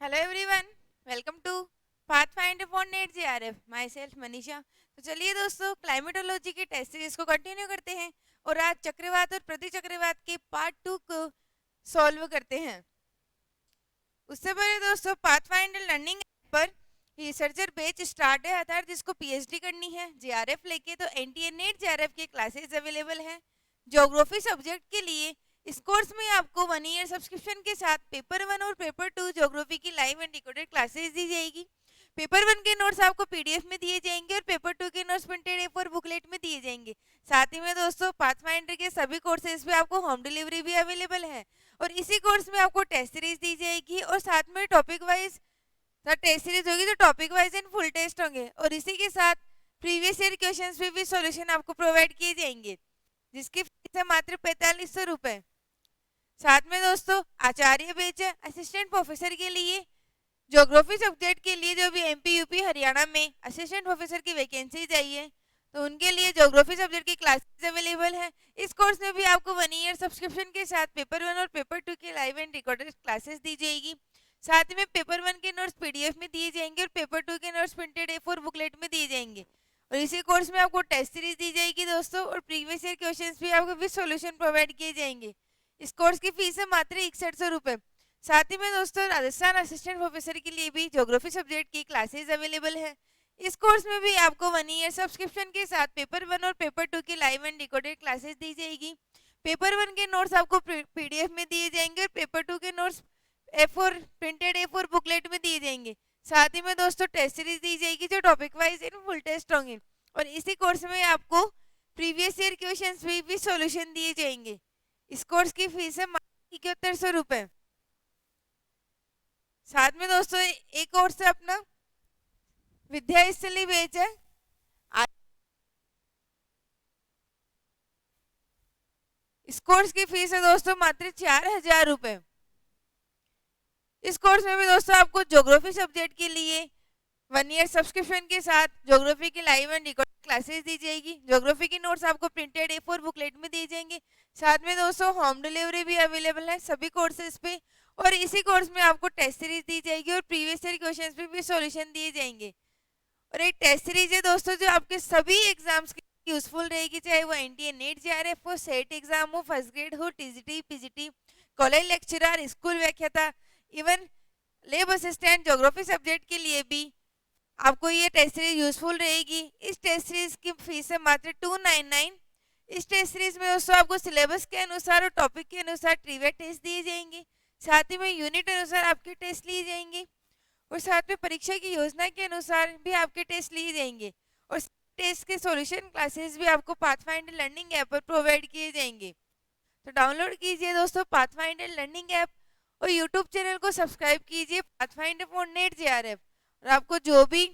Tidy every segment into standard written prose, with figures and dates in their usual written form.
Hello everyone, welcome to Pathfinder for NET JRF. Myself Manisha. तो चलिए दोस्तों, climatology के टेस्ट सीरीज को कंटिन्यू करते हैं और आज चक्रवात और प्रति चक्रवात के पार्ट 2 को सॉल्व करते हैं। उससे पहले दोस्तों, पाथफाइंडर लर्निंग पर रिसर्चर बैच स्टार्ट है, अर्थात जिसको पीएचडी करनी है जेआरएफ लेके, तो एनटीए नेट जेआरएफ के क्लासेस अवेलेबल हैं। ज्योग्राफी सब्जेक्ट के लिए इस कोर्स में आपको 1 ईयर सब्सक्रिप्शन के साथ पेपर 1 और पेपर 2 ज्योग्राफी की लाइव एंड रिकॉर्डेड क्लासेस दी जाएगी। पेपर 1 के नोट्स आपको पीडीएफ में दिए जाएंगे और पेपर 2 के नोट्स प्रिंटेड A4 बुकलेट में दिए जाएंगे। साथ ही में दोस्तों, पाथफाइंडर के सभी कोर्सेज पे आपको होम डिलीवरी भी अवेलेबल है और इसी कोर्स में आपको टेस्ट सीरीज दी जाएगी और साथ में टॉपिक वाइज टेस्ट सीरीज होगी, तो topic wise and full test होंगे और इसी के साथ प्रीवियस ईयर क्वेश्चंस पे भी सॉल्यूशन आपको प्रोवाइड किए जाएंगे, जिसकी फीस है मात्र 4500 रुपए। साथ में दोस्तों, आचार्य बैच है असिस्टेंट प्रोफेसर के लिए। ज्योग्राफी सब्जेक्ट के लिए जो भी एमपी यूपी हरियाणा में असिस्टेंट प्रोफेसर की वैकेंसी चाहिए, तो उनके लिए ज्योग्राफी सब्जेक्ट की क्लासेस अवेलेबल है। इस कोर्स में भी आपको 1 ईयर सब्सक्रिप्शन के साथ पेपर 1 और पेपर 2 की लाइव एंड रिकॉर्डेड क्लासेस दी जाएगी। साथ में पेपर 1 के नोट्स पीडीएफ में दिए जाएंगे और पेपर 2 के नोट्स प्रिंटेड A4 बुकलेट में दिए जाएंगे और इसी कोर्स में आपको टेस्ट सीरीज दी जाएगी दोस्तों और प्रीवियस ईयर क्वेश्चंस भी आपको विद सॉल्यूशन प्रोवाइड किए जाएंगे। इस कोर्स की फीस है मात्र 6100 रुपए। साथ ही में दोस्तों, राजस्थान असिस्टेंट प्रोफेसर के लिए भी ज्योग्राफी सब्जेक्ट की क्लासेस अवेलेबल है। इस कोर्स में भी आपको 1 ईयर सब्सक्रिप्शन के साथ पेपर 1 और पेपर 2 की लाइव एंड रिकॉर्डेड क्लासेस दी जाएगी। पेपर 1 के नोट्स आपको पीडीएफ में दिए जाएंगे और पेपर 2 के notes A4 printed A4 booklet में दिए जाएंगे। साथ ही में दोस्तों, टेस्ट सीरीज दी जाएगी जो topic wise in full test होंगे और इसी कोर्स में आपको प्रीवियस ईयर क्वेश्चंस भी सॉल्यूशन दिए जाएंगे। इस कोर्स की फीस है 7100 रुपए। साथ में दोस्तों, एक कोर्स है अपना विद्या स्थली बैच है। इस कोर्स की फीस है दोस्तों मात्र 4000 रुपए। इस कोर्स में भी दोस्तों आपको ज्योग्राफी सब्जेक्ट के लिए 1 ईयर सब्सक्रिप्शन के साथ ज्योग्राफी की लाइव एंड रिकॉर्ड क्लासेस दी जाएगी। ज्योग्राफी की नोट्स आपको प्रिंटेड A4 बुकलेट में दिए जाएंगे। साथ में दोस्तों, होम डिलीवरी भी अवेलेबल है सभी कोर्सेज पे और इसी कोर्स में आपको टेस्ट सीरीज दी जाएगी और प्रीवियस ईयर क्वेश्चंस पे भी सॉल्यूशन दिए जाएंगे। और एक टेस्ट सीरीज है दोस्तों जो आपके सभी एग्जाम्स के यूजफुल रहेगी, चाहे वो एनटीए नेट जेआरएफ हो, सेट एग्जाम हो, फर्स्ट ग्रेड हो, TGT PGT, college lecturer, school व्याख्याता, even lab assistant, geography subject के लिए भी आपको ये टेस्ट सीरीज यूजफुल रहेगी। इस टेस्ट सीरीज की फीस है मात्र 299। इस टेस्ट सीरीज में दोस्तों आपको सिलेबस के अनुसार और टॉपिक के अनुसार ट्रिविया टेस्ट दिए जाएंगे। साथ ही में यूनिट अनुसार आपके टेस्ट लिए जाएंगे और साथ में परीक्षा की योजना के अनुसार भी आपके टेस्ट लिए जाएंगे और टेस्ट के सॉल्यूशन क्लासेस भी आपको पाथफाइंडर लर्निंग ऐप पर प्रोवाइड किए जाएंगे। तो डाउनलोड कीजिए दोस्तों पाथफाइंडर लर्निंग ऐप और यूट्यूब चैनल को सब्सक्राइब कीजिए पाथफाइंडर फॉर नेट जेआरएफ। और आपको जो भी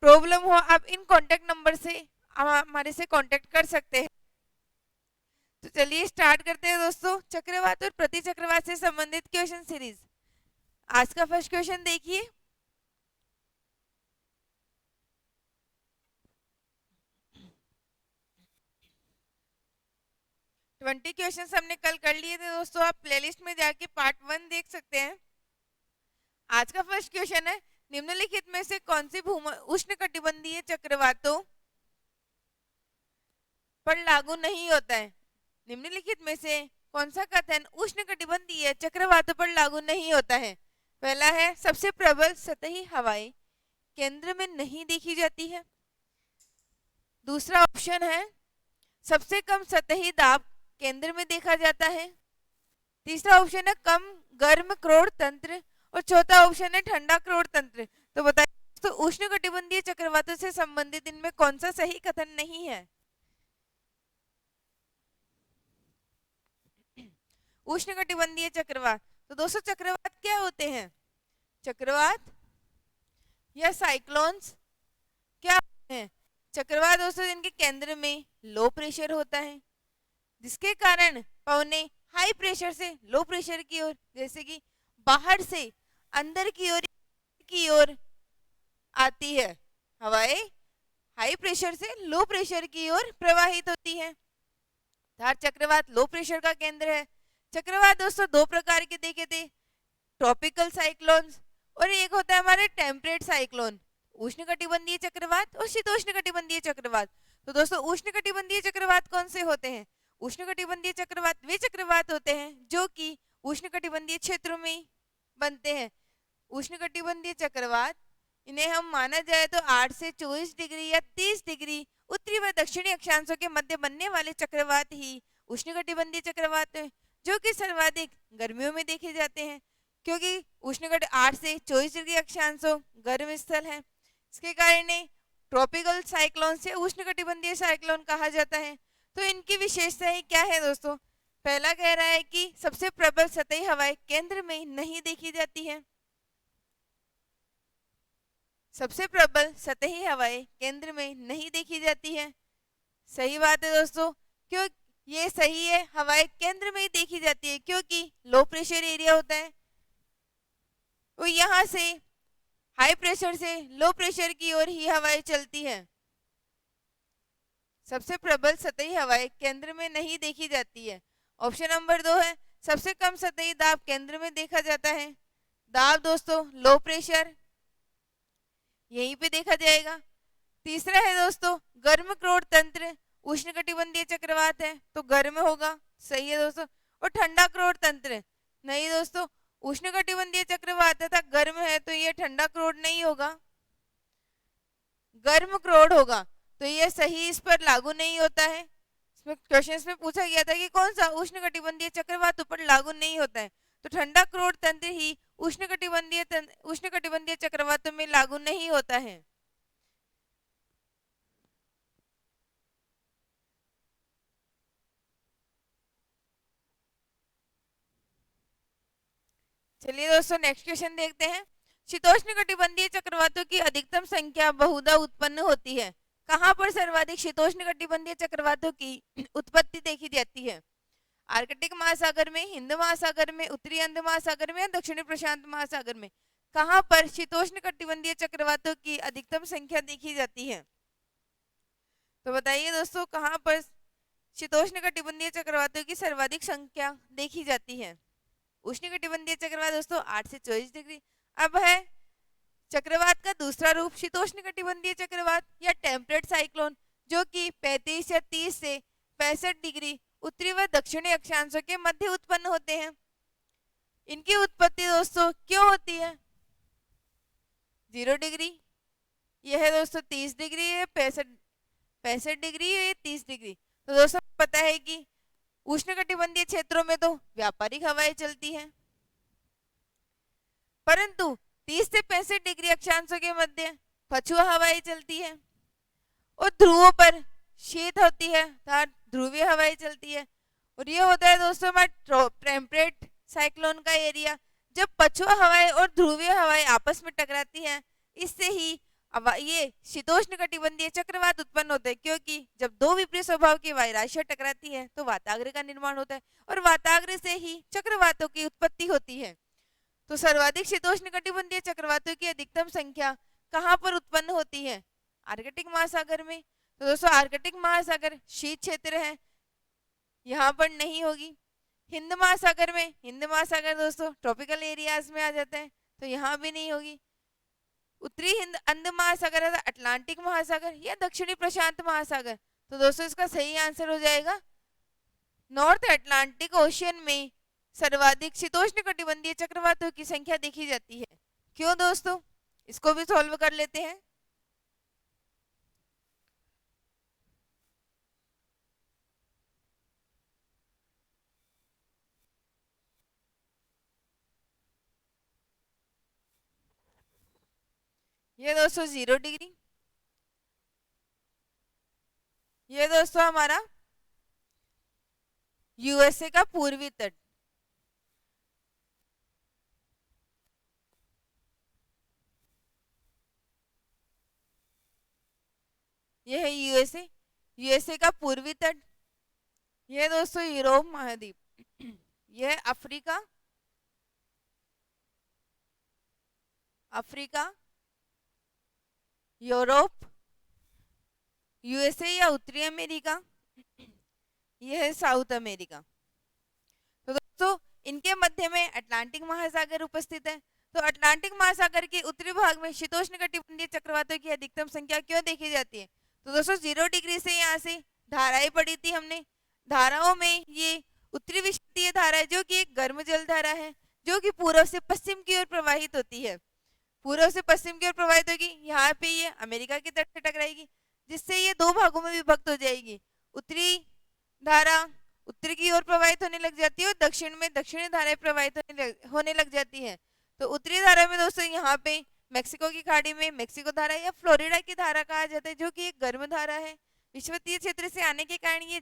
प्रॉब्लम हो, आप इन कांटेक्ट नंबर से हमारे से कांटेक्ट कर सकते हैं। तो चलिए स्टार्ट करते हैं दोस्तों, चक्रवात और प्रति चक्रवात से संबंधित क्वेश्चन सीरीज। आज का फर्स्ट क्वेश्चन देखिए। ट्वेंटी क्वेश्चंस हमने कल कर लिए थे दोस्तों, आप प्लेलिस्ट में जाके पार्ट 1 देख सकते हैं। आज का फर्स्ट क्वेश्चन है, निम्नलिखित में से कौन सी उष्णकटिबंधीय चक्रवातों पर लागू नहीं होता है। निम्नलिखित में से कौन सा कथन उष्णकटिबंधीय चक्रवातों पर लागू नहीं होता है। पहला है, सबसे प्रबल सतही हवाएं केंद्र में नहीं देखी जाती है। दूसरा ऑप्शन है, सबसे कम सतही दाब केंद्र में देखा जाता है। तीसरा ऑप्शन है, कम गर्म क्रोड़ तंत्र और चौथा ऑप्शन है, ठंडा क्रोड़ तंत्र। तो बताइए तो उष्णकटिबंधीय चक्रवातों से संबंधित इनमें कौन सा सही कथन नहीं है। उष्णकटिबंधीय चक्रवात, तो दोस्तों चक्रवात क्या होते हैं? चक्रवात या साइक्लोन्स क्या होते हैं? चक्रवात दोस्तों जिनके केंद्र में लो प्रेशर होता है, जिसके कारण पवनें हाई प्रेशर से लो प्रेशर की ओर, जैसे कि बाहर से अंदर की ओर आती है। हवाएं हाई प्रेशर से लो प्रेशर की ओर प्रवाहित होती है। चक्रवात लो प्रेशर का केंद्र है। चक्रवात दोस्तों दो प्रकार के देखे थे, ट्रॉपिकल साइक्लोन्स, और एक होता है हमारे टेम्परेट साइक्लोन, उष्णकटिबंधीय चक्रवात और शीतोष्णकटिबंधीय चक्रवात। तो दोस्तों उष्णकटिबंधीय चक्रवात कौन से होते हैं? उष्णकटिबंधीय चक्रवात वे चक्रवात होते हैं जो कि उष्णकटिबंधीय क्षेत्रों में बनते हैं। उष्णकटिबंधीय चक्रवात, इन्हें हम माना जाए तो 8 से 24 डिग्री या 30 डिग्री उत्तरी व दक्षिणी अक्षांशों के मध्य बनने वाले चक्रवात ही उष्णकटिबंधीय चक्रवात हैं, जो कि सर्वाधिक गर्मियों में देखे जाते हैं, क्योंकि उष्णकट 8 से 24 डिग्री अक्षांशों गर्म स्थल है। इसके कारण ट्रॉपिकल साइक्लोन से उष्णकटिबंधीय साइक्लोन कहा जाता है। तो इनकी विशेषताएं क्या है दोस्तों? पहला कह रहा है कि सबसे प्रबल सतही हवाएं केंद्र में नहीं देखी जाती है। सबसे प्रबल सतही हवाएं केंद्र में नहीं देखी जाती है। सही बात है दोस्तों, क्यों ये सही है, हवाएं केंद्र में ही देखी जाती है क्योंकि लो प्रेशर एरिया होता है, वो यहाँ से हाई प्रेशर से लो प्रेशर की ओर ही हवाएं चलती है। सबसे प्रबल सतही हवाएं केंद्र में नहीं देखी जाती है। ऑप्शन नंबर 2 है सबसे कम सतही दाब केंद्र में देखा जाता है। दाब दोस्तों लो प्रेशर, यहीं पे देखा जाएगा। तीसरा है दोस्तों गर्म क्रोड तंत्र, उष्णकटिबंधीय चक्रवात है तो गर्म होगा, सही है दोस्तों। और ठंडा क्रोड तंत्र, नहीं दोस्तों, उष्णकटिबंधीय चक्रवात तथा गर्म है तो ये ठंडा क्रोड नहीं होगा, गर्म क्रोड होगा, तो ये सही इस पर लागू नहीं होता है। इसमें क्वेश्चन में पूछा गया था कि कौन सा उष्णकटिबंधीय चक्रवात पर लागू नहीं होता है, तो ठंडा क्रोड तंत्र ही उष्णकटिबंधीय चक्रवातों में लागू नहीं होता है। चलिए दोस्तों नेक्स्ट क्वेश्चन देखते हैं। शीतोष्णकटिबंधीय चक्रवातों की अधिकतम संख्या बहुधा उत्पन्न होती है। कहां पर सर्वाधिक शीतोष्णकटिबंधीय चक्रवातों की उत्पत्ति देखी जाती है? आर्कटिक महासागर में, हिंद महासागर में, उत्तरी अंध महासागर में या दक्षिणी प्रशांत महासागर में? कहां पर शीतोष्णकटिबंधीय चक्रवातों की अधिकतम संख्या देखी जाती है? तो बताइए दोस्तों कहां पर शीतोष्णकटिबंधीय चक्रवातों की सर्वाधिक संख्या देखी जाती है? उष्णकटिबंधीय चक्रवात दोस्तों 8 से 24 डिग्री। अब है चक्रवात का दूसरा रूप शीतोष्णकटिबंधीय चक्रवात या टेम्परेट साइक्लोन, जो कि 35 या 30 से 65 डिग्री उत्तरी व दक्षिणी अक्षांशों के मध्य उत्पन्न होते हैं। इनकी उत्पत्ति दोस्तों क्यों होती है? 0 डिग्री, यह है दोस्तों 30 डिग्री, है 65 डिग्री, है 30 डिग्री। तो दोस्तों पता है कि उष्णकटिबंधीय क्षेत्रों में तो व्यापारिक हवाएं चलती हैं, परंतु 30 से 65 डिग्री अक्षांशों के मध्य पछुआ हवाएं चलती है, और ध्रुवों पर शीत होती है अर्थात ध्रुवीय हवाएं चलती है। और ये होता है दोस्तों हमारा टेम्परेट साइक्लोन का एरिया। जब पछुआ हवाएं और ध्रुवीय हवाएं आपस में टकराती हैं, इससे ही ये शीतोष्णकटिबंधीय चक्रवात उत्पन्न होते हैं, क्योंकि जब दो विपरीत स्वभाव की वायुराशियां टकराती है तो वाताग्र का निर्माण होता है, और वाताग्र से ही चक्रवातों की उत्पत्ति होती है। तो सर्वाधिक शीतोष्णकटिबंधीय चक्रवातों की अधिकतम संख्या कहां पर उत्पन्न होती है? आर्कटिक महासागर में। तो दोस्तों आर्कटिक महासागर शीत क्षेत्र है, यहाँ पर नहीं होगी। हिंद महासागर में, हिंद महासागर दोस्तों ट्रॉपिकल एरियाज में आ जाता है, तो यहाँ भी नहीं होगी। उत्तरी हिंद अंध महासागर है अटलांटिक महासागर या दक्षिणी प्रशांत महासागर? तो दोस्तों इसका सही आंसर हो जाएगा नॉर्थ अटलांटिक ओशियन में सर्वाधिक शीतोष्णकटिबंधीय चक्रवातों की संख्या देखी जाती है। क्यों दोस्तों, इसको भी सॉल्व कर लेते हैं। ये दोस्तों 0 डिग्री, ये दोस्तों हमारा यूएसए का पूर्वी तट, ये है यूएसए, यूएसए का पूर्वी तट। ये दोस्तों यूरोप महाद्वीप, यह है अफ्रीका, अफ्रीका, यूरोप, यूएसए या उत्तरी अमेरिका, यह है साउथ अमेरिका। तो दोस्तों इनके मध्य में अटलांटिक महासागर उपस्थित है। तो अटलांटिक महासागर के उत्तरी भाग में शीतोष्णकटिबंधीय चक्रवातों की अधिकतम संख्या क्यों देखी जाती है? तो दोस्तों 0 डिग्री से यहाँ से धाराएं पड़ी थी हमने। धाराओं में ये उत्तरी विषुवतीय धारा है जो कि एक गर्म जल धारा है, जो कि पूर्व से पश्चिम की ओर प्रवाहित होती है। पूर्व से पश्चिम की ओर प्रवाहित होगी, यहाँ पे ये अमेरिका की तट से टकराएगी, जिससे ये 2 भागों में विभक्त हो जाएगी। उत्तरी धारा उत्तर की ओर प्रवाहित होने लग जाती है और दक्षिण में दक्षिणी धाराएं प्रवाहित होने लग जाती है। तो उत्तरी धारा में दोस्तों यहाँ पे मेक्सिको की खाड़ी में मेक्सिको धारा या फ्लोरिडा की धारा कहा जाता है, जो कि एक गर्म धारा है। विषुवतीय क्षेत्र से आने के कारण ये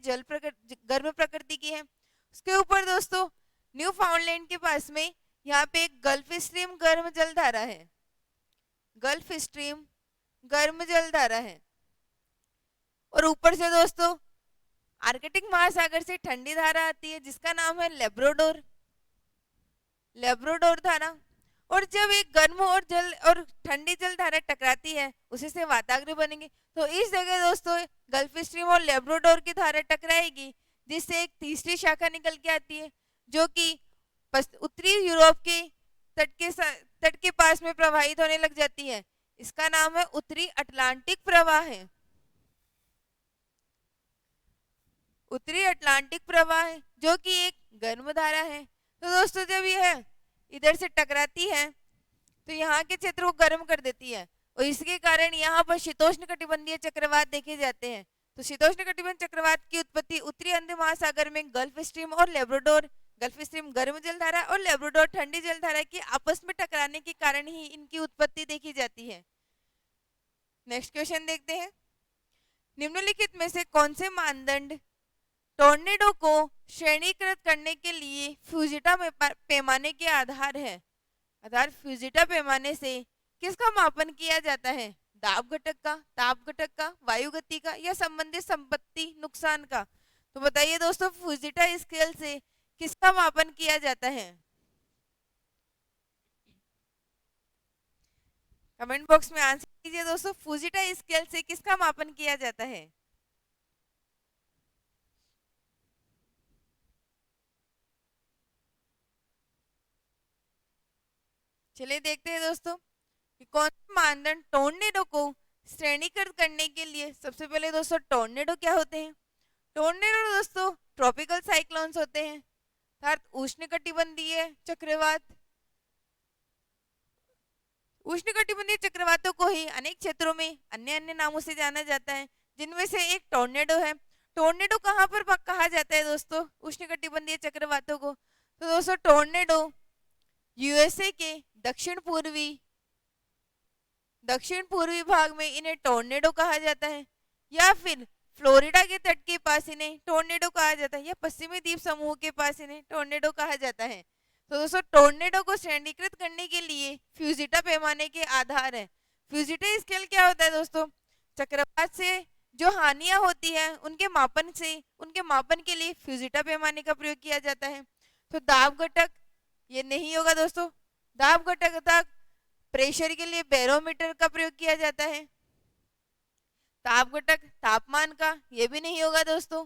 गर्म प्रकृति की है। उसके ऊपर दोस्तों न्यू फाउंडलैंड के पास में यहाँ पे एक गल्फ स्ट्रीम गर्म जल धारा है। गल्फ स्ट्रीम गर्म जल धारा है। और ऊपर से दोस्तों आर्कटिक महासागर से ठंडी धारा आती है, जिसका नाम है लेब्राडोर धारा। और जब एक गर्म और ठंडी जल धारा टकराती है, उसी से वाताग्र बनेंगे। तो इस जगह दोस्तों गल्फ स्ट्रीम और लेब्राडोर की धारा टकराएगी, जिससे एक तीसरी शाखा निकल के आती है, जो कि उत्तरी यूरोप के तट के पास में प्रवाहित होने लग जाती है। इसका नाम है उत्तरी अटलांटिक प्रवाह है। उत्तरी अटलांटिक प्रवाह है, जो कि एक गर्म धारा है। तो दोस्तों जब यह इधर से टकराती है तो यहाँ के क्षेत्र को गर्म कर देती है, और इसके कारण यहाँ पर शीतोष्णकटिबंधीय चक्रवात देखे जाते हैं। तो शीतोष्णकटिबंधीय चक्रवात की उत्पत्ति उत्तरी अंध महासागर में गल्फ स्ट्रीम और लेब्राडोर, गल्फ स्ट्रीम गर्म जलधारा और लेब्राडोर ठंडी जलधारा के आपस में टकराने के कारण ही इनकी उत्पत्ति देखी जाती है। नेक्स्ट क्वेश्चन देखते हैं। निम्नलिखित में से कौन से मानदंड टॉर्नेडो को श्रेणीकृत करने के लिए फ्यूजिटा पैमाने के आधार है? अर्थात फ्यूजिटा पैमाने से किसका मापन किया जाता है? दाब घटक का, ताप घटक का, वायु गति का, या संबंधित संपत्ति नुकसान का? तो बताइए दोस्तों फ्यूजिटा स्केल से किसका मापन किया जाता है? कमेंट बॉक्स में आंसर कीजिए दोस्तों, फ्यूजिटा स्केल से किसका मापन किया जाता है? चलिए देखते हैं दोस्तों कि कौन से मानदंड टॉर्नेडो को श्रेणीकृत करने के लिए। सबसे पहले दोस्तों टॉर्नेडो क्या होते हैं? टॉर्नेडो दोस्तों ट्रॉपिकल साइक्लोन्स होते हैं, अर्थात उष्णकटिबंधीय चक्रवात। उष्णकटिबंधीय चक्रवातों को ही अनेक क्षेत्रों में अन्य अन्य नामों से जाना जाता है, जिनमें से एक टॉर्नेडो है। टॉर्नेडो कहाँ पर कहा जाता है दोस्तों उष्णकटिबंधीय चक्रवातों को? तो दोस्तों टॉर्नेडो यूएसए के दक्षिण पूर्वी भाग में इन्हें टॉर्नेडो कहा जाता है, या फिर फ्लोरिडा के तट के पास इन्हें टॉर्नेडो कहा जाता है, या पश्चिमी द्वीप समूह के पास इन्हें टॉर्नेडो कहा जाता है। तो दोस्तों टॉर्नेडो को श्रेणीकृत करने के लिए फ्यूजिटा पैमाने के आधार है। फ्यूजिटा स्केल क्या होता है दोस्तों? चक्रवात से जो हानियां होती है उनके मापन के लिए फ्यूजिटा पैमाने का प्रयोग किया जाता है। तो दाब घटक ये नहीं होगा दोस्तों। दाब घटक तक प्रेशर के लिए बैरोमीटर का प्रयोग किया जाता है। ताप घटक तापमान का ये भी नहीं होगा दोस्तों।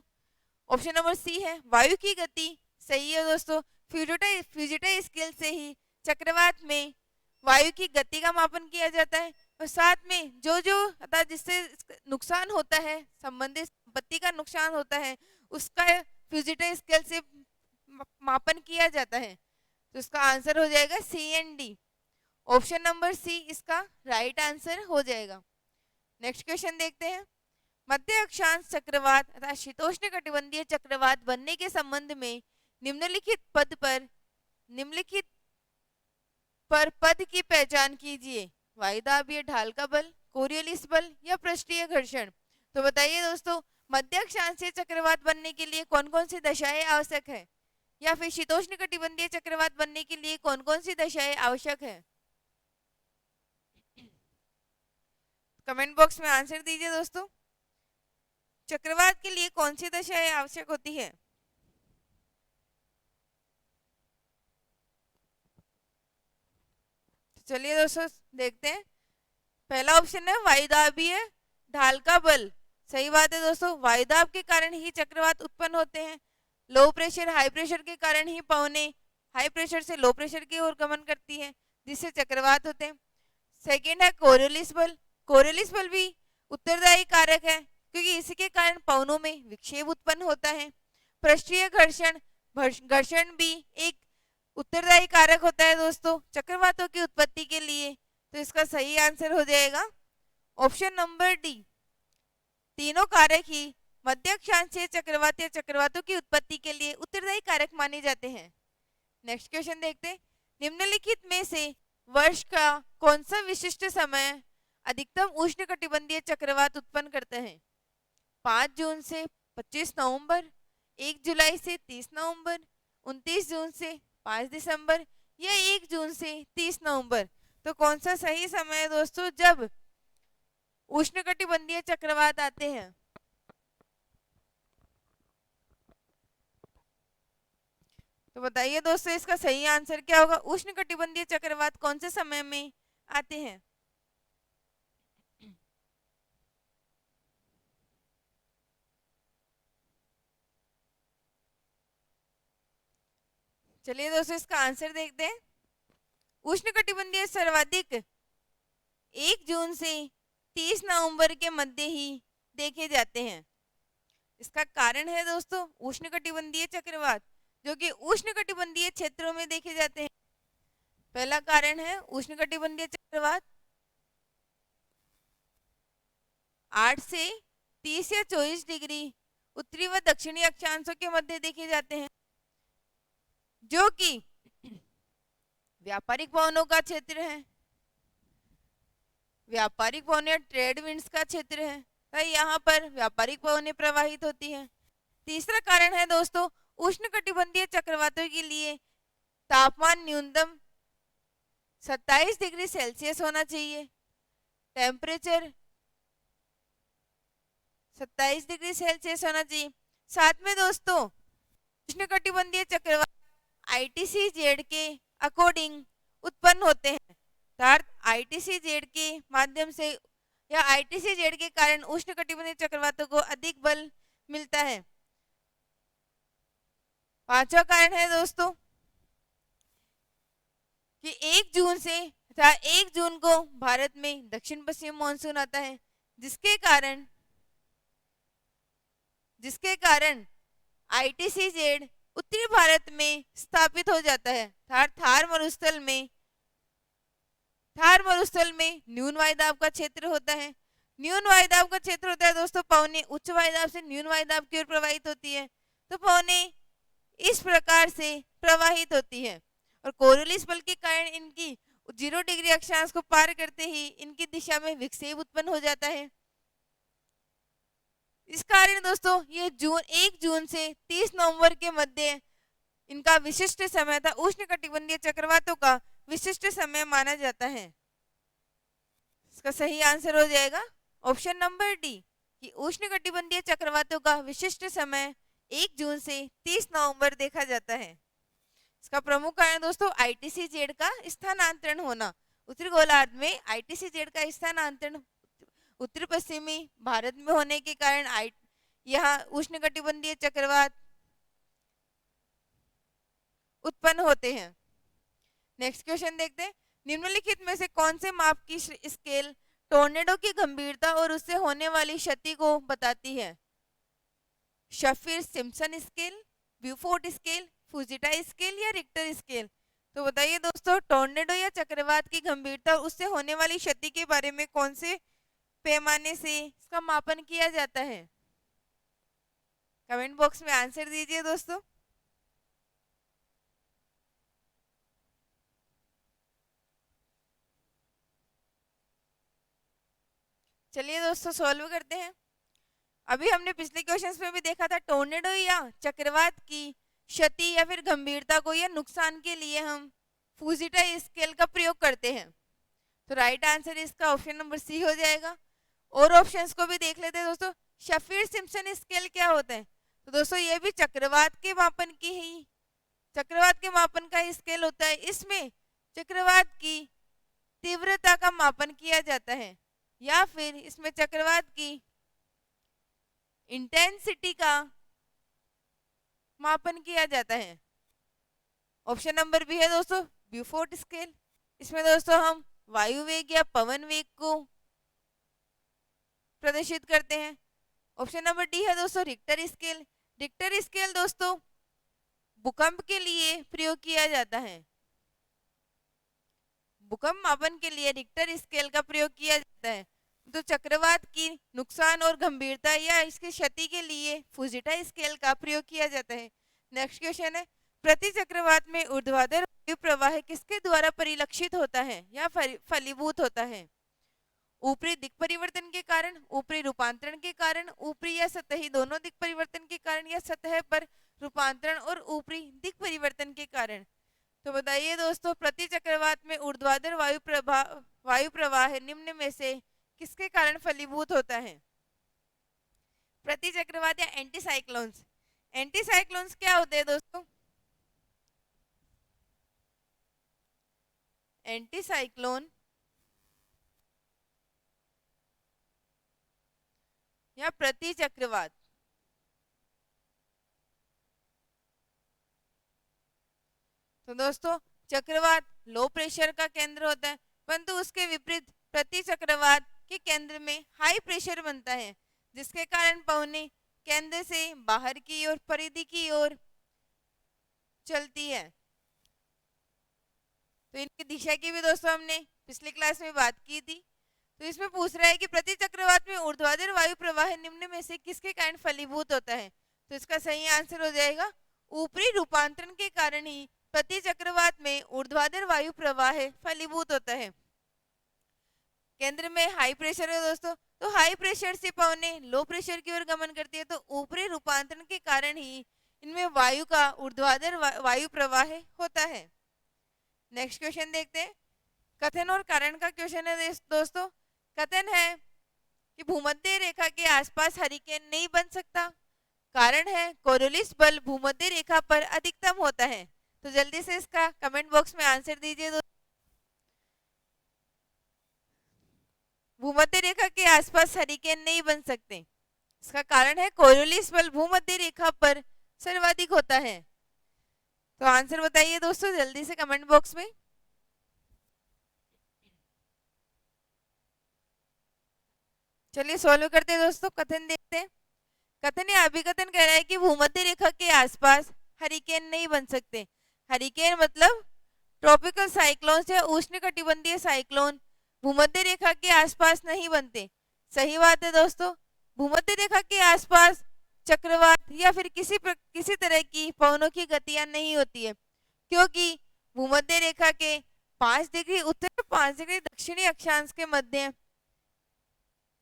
ऑप्शन नंबर सी है वायु की गति सही है दोस्तों। फ्यूजिटा स्केल से ही चक्रवात में वायु की गति का मापन किया जाता है, और साथ में जो अर्थात जिससे नुकसान होता है, संबंधित संपत्ति का नुकसान होता है, उसका फ्यूजिटा स्केल से मापन किया जाता है। तो इसका आंसर हो जाएगा C and D. Option number C इसका राइट आंसर हो जाएगा। नेक्स्ट क्वेश्चन देखते हैं। मध्य अक्षांश चक्रवात अर्थात शीतोष्णकटिबंधीय चक्रवात बनने के संबंध में निम्नलिखित पद की पहचान कीजिए। वायुदाबीय ढाल का बल, कोरियोलिस बल, या पृष्ठीय घर्षण। तो बताइए दोस्तों मध्य अक्षांशीय चक्रवात बनने के लिए कौन कौन सी दशाएं आवश्यक है, या फिर शीतोष्णकटिबंधीय चक्रवात बनने के लिए कौन कौन सी दशाएं आवश्यक है? कमेंट बॉक्स में आंसर दीजिए दोस्तों। चक्रवात के लिए कौन सी दशाएं आवश्यक होती है? चलिए दोस्तों देखते हैं। पहला ऑप्शन है वायुदाबीय ढाल का बल। सही बात है दोस्तों, वायुदाब के कारण ही चक्रवात उत्पन्न होते हैं। लो प्रेशर हाई प्रेशर के कारण ही पवने हाई प्रेशर से लो प्रेशर की ओर गमन करती है, जिससे चक्रवात होते हैं। सेकेंड है कोरियोलिस बल। कोरियोलिस बल भी उत्तरदायी कारक है, क्योंकि इसी के कारण पवनों में विक्षेप उत्पन्न होता है। पृष्ठीय घर्षण घर्षण भी एक उत्तरदायी कारक होता है दोस्तों चक्रवातों की उत्पत्ति के लिए। तो इसका सही आंसर हो जाएगा ऑप्शन नंबर डी। तीनों कारक ही मध्य अक्षांशीय चक्रवात या चक्रवातों की उत्पत्ति के लिए उत्तरदायी कारक माने जाते हैं। नेक्स्ट क्वेश्चन देखते हैं। निम्नलिखित में से वर्ष का कौन सा विशिष्ट समय अधिकतम उष्णकटिबंधीय चक्रवात उत्पन्न करता है? 5 जून से 25 नवंबर, 1 जुलाई से 30 नवंबर, 29 जून से 5 दिसंबर या 1 जून से 30 नवंबर। तो कौन सा सही समय है दोस्तों जब उष्णकटिबंधीय चक्रवात आते हैं? तो बताइए दोस्तों इसका सही आंसर क्या होगा? उष्णकटिबंधीय चक्रवात कौन से समय में आते हैं? चलिए दोस्तों इसका आंसर देखते हैं। उष्णकटिबंधीय सर्वाधिक 1 जून से 30 नवंबर के मध्य ही देखे जाते हैं। इसका कारण है दोस्तों उष्णकटिबंधीय चक्रवात जो कि उष्णकटिबंधीय क्षेत्रों में देखे जाते हैं। पहला कारण है उष्णकटिबंधीय चक्रवात 8 से 30 या 24 डिग्री उत्तरी व दक्षिणी अक्षांशों के मध्य देखे जाते हैं, जो कि व्यापारिक पवनों का क्षेत्र है। व्यापारिक पवन या ट्रेड विंड्स का क्षेत्र है, तो यहाँ पर व्यापारिक पवनें प्रवाहित होती हैं। तीसरा कारण है दोस्तों उष्णकटिबंधीय चक्रवातों के लिए तापमान न्यूनतम 27 डिग्री सेल्सियस होना चाहिए। टेम्परेचर 27 डिग्री सेल्सियस होना चाहिए। साथ में दोस्तों उष्णकटिबंधीय चक्रवात ITCZ के अकॉर्डिंग उत्पन्न होते हैं, अर्थात ITCZ के माध्यम से या ITCZ के कारण उष्णकटिबंधीय चक्रवातों को अधिक बल मिलता है। पांचवा कारण है दोस्तों कि 1 जून से 1 जून को भारत में दक्षिण पश्चिम मानसून आता है, जिसके कारण ITCZ उत्तरी भारत में स्थापित हो जाता है। थार मरुस्थल में न्यून वायुदाब का क्षेत्र होता है। न्यून वायुदाब का क्षेत्र होता है दोस्तों पवनें उच्च वायुदाब से न्यून वायुदाब की ओर प्रवाहित होती है, तो पवनें इस प्रकार से प्रवाहित होती है। और कोरियोलिस बल के कारण इनकी 0 डिग्री अक्षांश को पार करते ही इनकी दिशा में विक्षेप उत्पन्न हो जाता है। इस कारण दोस्तों ये 1 जून से 30 नवंबर के मध्य इनका विशिष्ट समय था, उष्णकटिबंधीय चक्रवातों का विशिष्ट समय माना जाता है। इसका सही आंसर हो जाएगा ऑप्शन नंबर डी कि उष्णकटिबंधीय चक्रवातों का विशिष्ट समय 1 जून से 30 नवंबर देखा जाता है। इसका प्रमुख कारण दोस्तों ITCZ का स्थानांतरण होना। उत्तरी गोलार्ध में ITCZ का स्थानांतरण उत्तर पश्चिमी भारत में होने के कारण यहाँ उष्णकटिबंधीय चक्रवात उत्पन्न होते हैं। नेक्स्ट क्वेश्चन देखते हैं। निम्नलिखित में से कौन से माप की स्केल टोर्नेडो की गंभीरता और उससे होने वाली क्षति को बताती है? Saffir Simpson scale, Beaufort scale, Fujita scale या रिक्टर स्केल? तो बताइए दोस्तों टोर्नेडो या चक्रवात की गंभीरता और उससे होने वाली क्षति के बारे में कौन से पैमाने से इसका मापन किया जाता है? कमेंट बॉक्स में आंसर दीजिए दोस्तों। चलिए दोस्तों सॉल्व करते हैं। अभी हमने पिछले क्वेश्चंस में भी देखा था टोर्नेडो या चक्रवात की क्षति या फिर गंभीरता को या नुकसान के लिए हम फुजिटा स्केल का प्रयोग करते हैं। तो राइट आंसर इसका ऑप्शन नंबर सी हो जाएगा। और ऑप्शंस को भी देख लेते हैं दोस्तों। शफिर सिम्पसन स्केल क्या होता है? तो दोस्तों ये भी चक्रवात के मापन का स्केल होता है। इसमें चक्रवात की तीव्रता का मापन किया जाता है या फिर इसमें चक्रवात की इंटेंसिटी का मापन किया जाता है। ऑप्शन नंबर बी है दोस्तों ब्यूफोर्ट स्केल। इसमें दोस्तों हम वायु वेग या पवन वेग को प्रदर्शित करते हैं। ऑप्शन नंबर डी है दोस्तों रिक्टर स्केल। रिक्टर स्केल दोस्तों भूकंप के लिए प्रयोग किया जाता है। भूकंप मापन के लिए रिक्टर स्केल का प्रयोग किया जाता है। तो चक्रवात की नुकसान और गंभीरता या इसकी क्षति के लिए फुजिटा स्केल का प्रयोग किया जाता है। नेक्स्ट क्वेश्चन है प्रति चक्रवात में ऊर्ध्वाधर वायु प्रवाह किसके द्वारा परिलक्षित होता है या फलीभूत होता है? ऊपरी दिक परिवर्तन के कारण, ऊपरी रूपांतरण के कारण, ऊपरी या सतही दोनों दिक परिवर्तन के कारण, या सतह पर रूपांतरण और ऊपरी दिक परिवर्तन के कारण। तो बताइए दोस्तों प्रति चक्रवात में ऊर्ध्वाधर वायु प्रवाह निम्न में से किसके कारण फलीभूत होता है? प्रति चक्रवात या एंटी साइक्लोन्स। एंटी साइक्लोन्स क्या होते हैं दोस्तों? एंटी साइक्लोन या प्रति चक्रवात तो दोस्तों चक्रवात लो प्रेशर का केंद्र होता है, परंतु उसके विपरीत प्रति चक्रवात के केंद्र में हाई प्रेशर बनता है, जिसके कारण पवनें केंद्र से बाहर की ओर परिधि की ओर चलती है। तो इनकी दिशा की भी दोस्तों हमने पिछली क्लास में बात की थी। तो इसमें पूछ रहा है कि प्रति चक्रवात में ऊर्ध्वाधर वायु प्रवाह निम्न में से किसके कारण फलीभूत होता है? तो इसका सही आंसर हो जाएगा ऊपरी रूपांतरण के कारण ही प्रति चक्रवात में ऊर्ध्वाधर वायु प्रवाह फलीभूत होता है। केंद्र में हाई प्रेशर है दोस्तों, तो हाई प्रेशर से पवनें लो प्रेशर की ओर गमन करती है, तो ऊपरी रूपांतरण के कारण ही इनमें वायु का ऊर्ध्वाधर वायु प्रवाह होता है। नेक्स्ट क्वेश्चन देखते हैं। कथन और कारण का क्वेश्चन है दोस्तों। कथन है कि भूमध्य रेखा के आसपास हरिकेन नहीं बन सकता। कारण है कोरियोलिस बल भूमध्य रेखा पर अधिकतम होता है। तो जल्दी से इसका कमेंट बॉक्स में आंसर दीजिए दोस्तों। भूमध्य रेखा के आसपास हरिकेन नहीं बन सकते, इसका कारण है कोरियोलिस बल भूमध्य रेखा पर सर्वाधिक होता है। तो आंसर बताइए दोस्तों जल्दी से कमेंट बॉक्स में। चलिए सॉल्व करते हैं दोस्तों। कथन देखते हैं। कथन या अभिकथन कह रहा है कि भूमध्य रेखा के आसपास हरिकेन नहीं बन सकते। हरिकेन मतलब ट्रॉपिकल साइक्लोन या उष्णकटिबंधीय साइक्लोन भूमध्य रेखा के आसपास नहीं बनते। सही बात है दोस्तों। भूमध्य रेखा के आसपास चक्रवात या फिर किसी तरह की पवनों की गतियां नहीं होती है, क्योंकि भूमध्य रेखा के 5 डिग्री उत्तर 5 डिग्री दक्षिणी अक्षांश के मध्य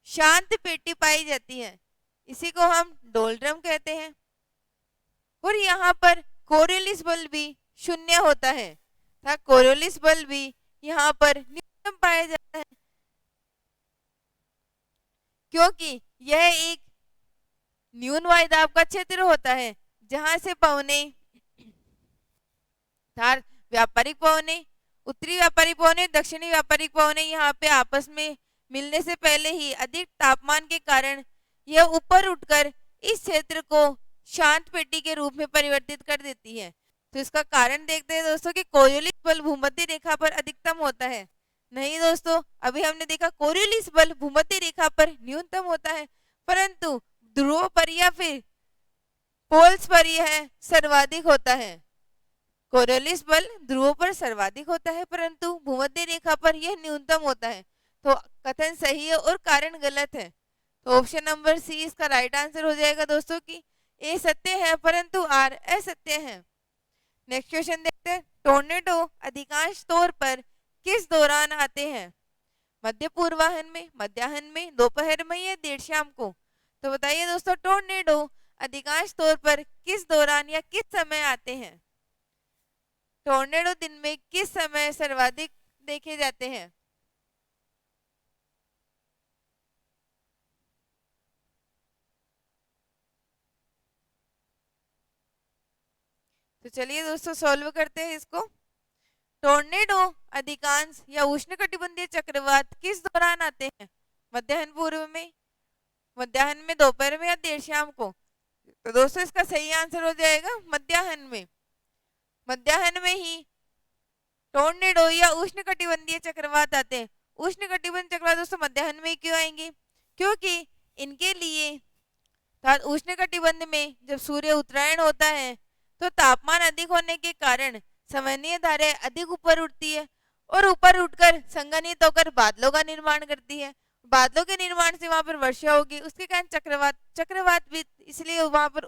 शांत पेटी पाई जाती है। इसी को हम डोलड्रम कहते हैं। और यहाँ पर कोरियोलिस बल भी शून्य होता है। कोरियोलिस बल भी यहाँ पर न्यूनतम पाया जाता है, क्योंकि यह एक न्यून वायुदाब का क्षेत्र होता है, जहां से पवनें व्यापारिक पवनें, उत्तरी व्यापारिक पवनें, दक्षिणी व्यापारिक पवनें यहाँ पे आपस में मिलने से पहले ही अधिक तापमान के कारण यह ऊपर उठकर इस क्षेत्र को शांत पेटी के रूप में परिवर्तित कर देती है। तो इसका कारण देखते हैं दोस्तों कि कोरियोलिस बल भूमध्य रेखा पर अधिकतम होता है। नहीं दोस्तों, अभी हमने देखा कोरियोलिस बल भूमध्य रेखा पर न्यूनतम होता है, परंतु ध्रुव पर या फिर पोल्स पर यह सर्वाधिक होता है। कोरियोलिस बल ध्रुवों पर सर्वाधिक होता है, परंतु भूमध्य रेखा पर यह न्यूनतम होता है। तो कथन सही है और कारण गलत है। तो ऑप्शन नंबर सी इसका राइट आंसर हो जाएगा दोस्तों कि ए सत्य है परंतु आर असत्य है। नेक्स्ट क्वेश्चन देखते हैं। टोर्नेडो अधिकांश तौर पर किस दौरान आते हैं? मध्य पूर्वाहन में, मध्याह्न में, दोपहर में या देर शाम को? तो बताइए दोस्तों टोर्नेडो अधिकांश तौर पर किस दौरान या किस समय आते हैं? टोर्नेडो दिन में किस समय सर्वाधिक देखे जाते हैं? तो चलिए दोस्तों सॉल्व करते हैं इसको। टोर्नेडो अधिकांश या उष्णकटिबंधीय चक्रवात किस दौरान आते हैं? मध्याह्न पूर्व में, मध्याह्न में, दोपहर में या देर शाम को? तो दोस्तों इसका सही आंसर हो जाएगा मध्याह्न में। मध्याह्न में ही टोर्नेडो या उष्णकटिबंधीय चक्रवात आते हैं। उष्णकटिबंधीय चक्रवात दोस्तों मध्याह्न में क्यों आएंगे? क्योंकि इनके लिए उष्णकटिबंध में जब सूर्य उत्तरायण होता है तो तापमान अधिक होने के कारण संवहनीय धाराएं अधिक ऊपर उठती है और ऊपर उठकर संघनित होकर बादलों का निर्माण करती है। बादलों के निर्माण से वहां पर वर्षा होगी, उसके कारण चक्रवात भी इसलिए वहां पर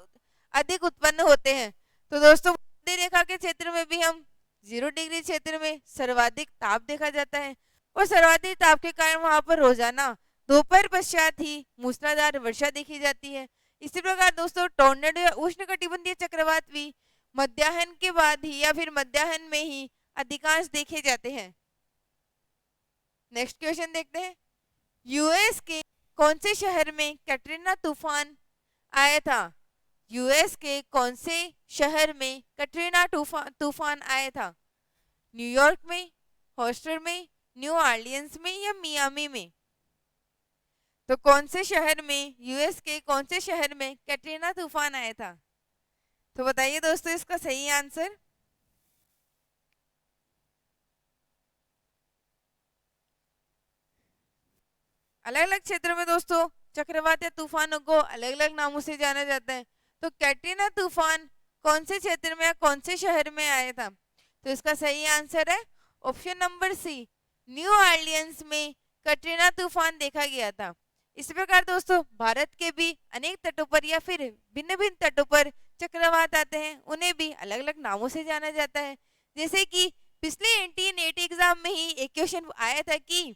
अधिक उत्पन्न होते हैं। तो दोस्तों मध्य रेखा के क्षेत्र में भी हम 0 डिग्री क्षेत्र में सर्वाधिक ताप देखा जाता है और सर्वाधिक ताप के कारण वहां पर रोजाना दोपहर पश्चात ही मूसलाधार वर्षा देखी जाती है। इसी प्रकार दोस्तों टोर्नेडो या उष्णकटिबंधीय चक्रवात भी मध्याह्न के बाद ही या फिर मध्याह्न में ही अधिकांश देखे जाते हैं। नेक्स्ट क्वेश्चन देखते हैं। यूएस के कौन से शहर में कैटरीना तूफान आया था? यूएस के कौन से शहर में कैटरीना तूफान आया था? न्यूयॉर्क में, हॉस्टन में, न्यू ऑरलियंस में या मियामी में? तो कौन से शहर में, यूएस के कौन से शहर में कैटरीना तूफान आया था? तो बताइए दोस्तों इसका सही आंसर। अलग अलग क्षेत्रों में दोस्तों चक्रवात या तूफानों को अलग अलग नामों से जाना जाता है। तो कैटरीना तूफान कौन से क्षेत्र में या कौन से शहर में आया था? तो इसका सही आंसर है option number C, New Orleans में कैटरीना तूफान देखा गया था। इस प्रकार दोस्तों भारत के भी अनेक तटों पर या फिर भिन्न भिन्न तटों पर चक्रवात आते हैं, उन्हें भी अलग अलग नामों से जाना जाता है। जैसे कि पिछले NT एग्जाम में ही एक क्वेश्चन आया था कि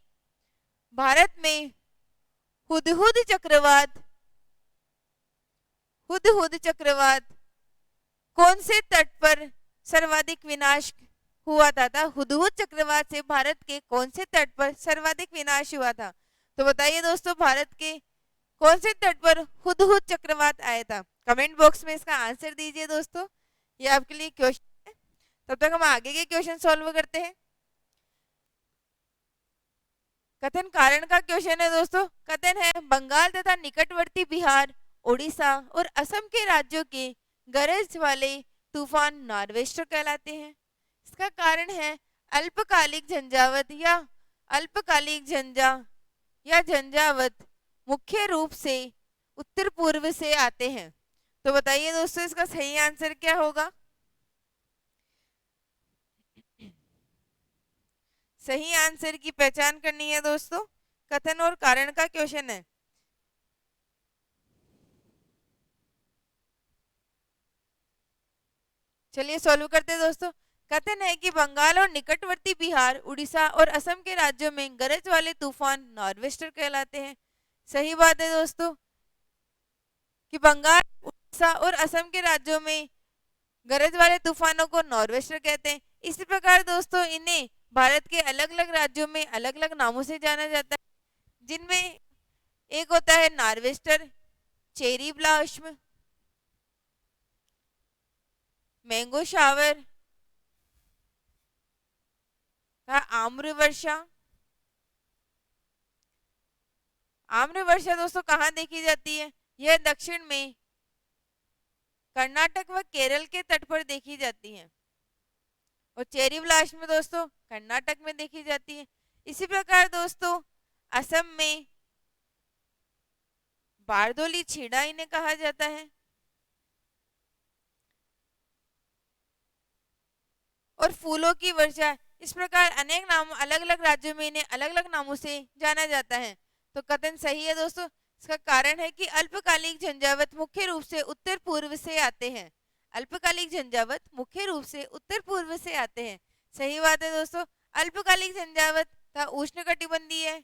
भारत में हुदहुद चक्रवात कौन से तट पर सर्वाधिक विनाश हुआ था? हुदहुद चक्रवात से भारत के कौन से तट पर सर्वाधिक विनाश हुआ था? तो बताइए दोस्तों भारत के कौन से तट पर हुदहुद चक्रवात आया था? कमेंट बॉक्स में इसका आंसर दीजिए दोस्तों, ये आपके लिए क्वेश्चन है। तब तक हम आगे के क्वेश्चन सॉल्व करते हैं। कथन कारण का क्वेश्चन है दोस्तों। कथन है बंगाल तथा निकटवर्ती बिहार, उड़ीसा और असम के राज्यों के गरज वाले तूफान नॉर्वेस्टर कहलाते हैं। इसका कारण है अल्पकालिक झंझावत या झंझावत मुख्य रूप से उत्तर पूर्व से आते हैं। तो बताइए दोस्तों इसका सही आंसर क्या होगा? सही आंसर की पहचान करनी है दोस्तों। कथन और कारण का क्वेश्चन है। चलिए सॉल्व करते हैं दोस्तों। कथन है कि बंगाल और निकटवर्ती बिहार, उड़ीसा और असम के राज्यों में गरज वाले तूफान नॉर्वेस्टर कहलाते हैं। सही बात है दोस्तों कि बंगाल, उड़ीसा और असम के राज्यों में गरज वाले तूफानों को नॉर्वेस्टर कहते हैं। इसी प्रकार दोस्तों इन्हें भारत के अलग अलग राज्यों में अलग अलग नामों से जाना जाता है, जिनमें एक होता है नॉर्वेस्टर, चेरी ब्लास्म, मैंगो शावर, आम्र वर्षा। आम्र वर्षा दोस्तों कहाँ देखी जाती है? यह दक्षिण में कर्नाटक व केरल के तट पर देखी जाती है। और चेरी ब्लास्ट में दोस्तों कर्नाटक में देखी जाती है। इसी प्रकार दोस्तों असम में बारदोली छीड़ा इन्हें कहा जाता है। और फूलों की वर्षा, इस प्रकार अनेक नाम अलग अलग राज्यों में इन्हें अलग अलग नामों से जाना जाता है। तो कथन सही है दोस्तों। इसका कारण है कि अल्पकालिक झंझावत मुख्य रूप से उत्तर पूर्व से आते हैं। अल्पकालिक झंझावत मुख्य रूप से उत्तर पूर्व से आते हैं। सही बात है दोस्तों। अल्पकालिक झंझावत का उष्णकटिबंधीय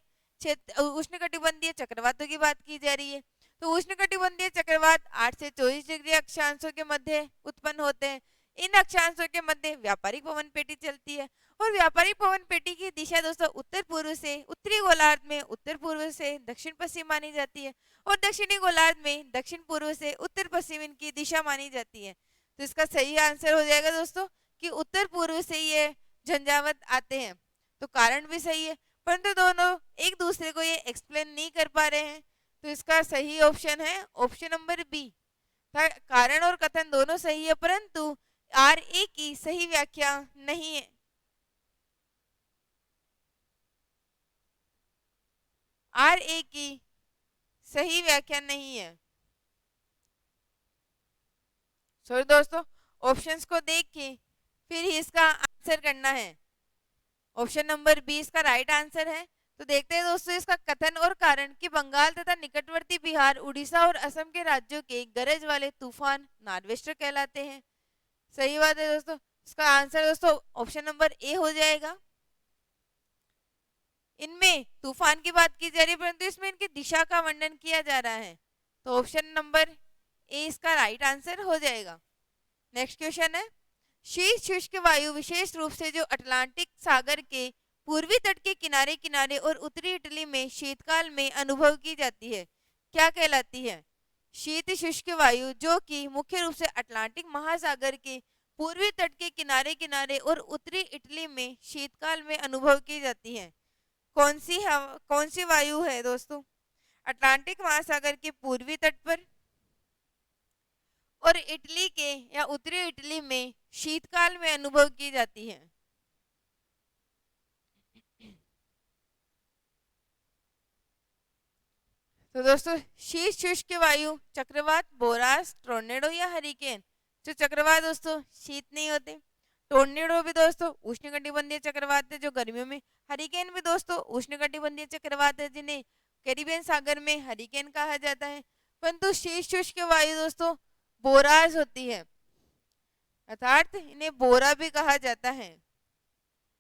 चक्रवातों की बात की जा रही है। तो उष्णकटिबंधीय चक्रवात 8 से 24 डिग्री अक्षांशों के मध्य उत्पन्न होते हैं। इन अक्षांशों के मध्य व्यापारिक पवन पेटी चलती है और व्यापारिक पवन पेटी की दिशा दोस्तों उत्तर पूर्व से उत्तरी गोलार्ध में उत्तर पूर्व से दक्षिण पश्चिम मानी जाती है और दक्षिणी गोलार्ध में दक्षिण पूर्व से उत्तर पश्चिम इनकी दिशा मानी जाती है। तो इसका सही आंसर हो जाएगा दोस्तों कि उत्तर पूर्व से ये झंझावत आते हैं। तो कारण भी सही है, परंतु दोनों एक दूसरे को ये एक्सप्लेन नहीं कर पा रहे हैं। तो इसका सही ऑप्शन है ऑप्शन नंबर बी। कारण और कथन दोनों सही है, परंतु आर ए की सही व्याख्या नहीं है। आर ए की सही व्याख्या नहीं है। सॉरी दोस्तों, ऑप्शंस को देख के फिर ही इसका आंसर करना है। ऑप्शन नंबर बी इसका राइट आंसर है। तो देखते हैं दोस्तों इसका कथन और कारण कि बंगाल तथा निकटवर्ती बिहार, उड़ीसा और असम के राज्यों के गरज वाले तूफान नार्वेस्टर कहलाते हैं। सही बात है दोस्तों। इसका आंसर दोस्तों ऑप्शन नंबर ए हो जाएगा। इनमें तूफान की बात की जा रही है परंतु इसमें इनकी दिशा का वर्णन किया जा रहा है। तो ऑप्शन नंबर ए इसका राइट आंसर हो जाएगा। नेक्स्ट क्वेश्चन है, शीत शुष्क वायु विशेष रूप से जो अटलांटिक सागर के पूर्वी तट के किनारे किनारे और उत्तरी इटली में शीतकाल में अनुभव की जाती है, क्या कहलाती है? शीत शुष्क वायु जो कि मुख्य रूप से अटलांटिक महासागर के पूर्वी तट के किनारे किनारे और उत्तरी इटली में शीतकाल में अनुभव की जाती है, कौन सी वायु है दोस्तों? अटलांटिक महासागर के पूर्वी तट पर और इटली के या उत्तरी इटली में शीतकाल में अनुभव की जाती है। तो दोस्तों शीत शुष्क वायु चक्रवात, बोरास, टोर्नेडो या हरिकेन। जो चक्रवात दोस्तों शीत नहीं होते। टोर्नेडो भी दोस्तों उष्णकटिबंधीय चक्रवात है जो गर्मियों में। हरिकेन भी दोस्तों उष्णकटिबंधीय चक्रवात है जिन्हें कैरिबियन सागर में हरिकेन कहा जाता है। परंतु शीत शुष्क वायु दोस्तों बोरास होती है, अर्थात इन्हें बोरा भी कहा जाता है,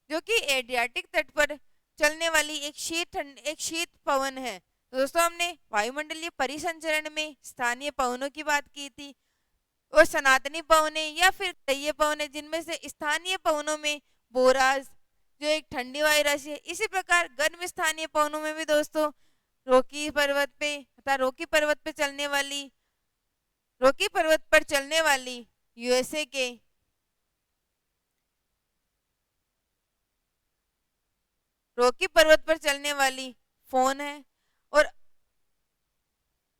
जो कि एडियाटिक तट पर चलने वाली एक शीत पवन है। तो दोस्तों हमने वायुमंडलीय परिसंचरण में स्थानीय पवनों की बात की थी और सनातनी पवने या फिर कई पवने, जिनमें से स्थानीय पवनों में बोरास जो एक ठंडी वायु राशि है। इसी प्रकार गर्म स्थानीय पवनों में भी दोस्तों रोकी पर्वत पर चलने वाली यूएसए के रॉकी पर्वत पर चलने वाली फोन है और